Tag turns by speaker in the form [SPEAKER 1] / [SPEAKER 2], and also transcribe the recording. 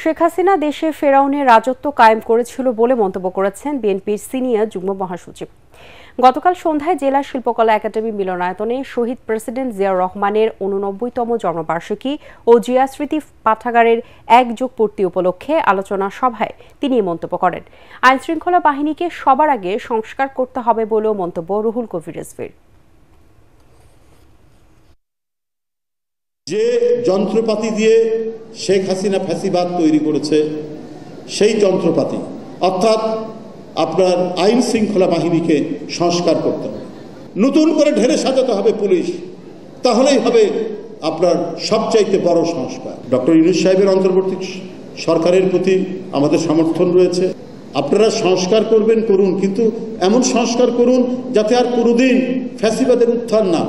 [SPEAKER 1] শেখ হাসিনা দেশে ফেরাউনের রাজত্ব কায়েম করেছিল বলে মন্তব্য করেছেন বিএনপির সিনিয়র যুগ্ম মহাসচিব। গতকাল সন্ধ্যায় জেলা শিল্পকলা একাডেমি মিলনায়তনে শহীদ প্রেসিডেন্ট জিয়াউর রহমানের 89তম জন্মবার্ষিকী ও জিয়া স্মৃতি পাঠাগারের একযোগ পূর্তি উপলক্ষে আলোচনা সভায় তিনি মন্তব্য করেন। আইনশৃঙ্খলা বাহিনীকে সবার আগে সংস্কার করতে হবে বলেও মন্তব্য রুহুল কবির রিজভীর।
[SPEAKER 2] যে যন্ত্রপাতি দিয়ে শেখ হাসিনা ফ্যাসিবাদ তৈরি করেছে সেই যন্ত্রপাতি অর্থাৎ আপনার আইন শৃঙ্খলা বাহিনীকে সংস্কার করতে হবে, নতুন করে ঢেলে সাজাতে হবে পুলিশ, তাহলেই হবে আপনার সবচাইতে বড় সংস্কার। ডক্টর ইউনূস সাহেবের অন্তর্বর্তী সরকারের প্রতি আমাদের সমর্থন রয়েছে। আপনারা সংস্কার করবেন করুন, কিন্তু এমন সংস্কার করুন যাতে আর কোনোদিন ফ্যাসিবাদের উত্থান না